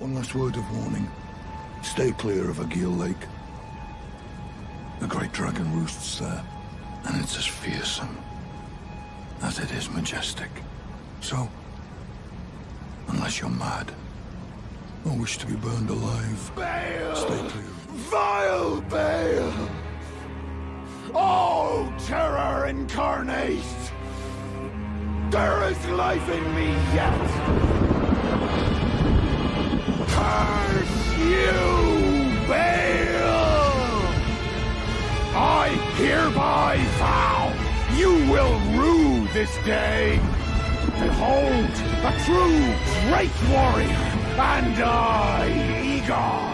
One last word of warning. Stay clear of Agheel Lake. The great dragon roosts there, and it's as fearsome as it is majestic. So, unless you're mad, or wish to be burned alive, Bale! stay clear. Vile Bale! Oh, terror incarnate! There is life in me yet! Curse you, Bale! I hereby vow you will rue this day! Behold, a true great warrior, and I, Egon!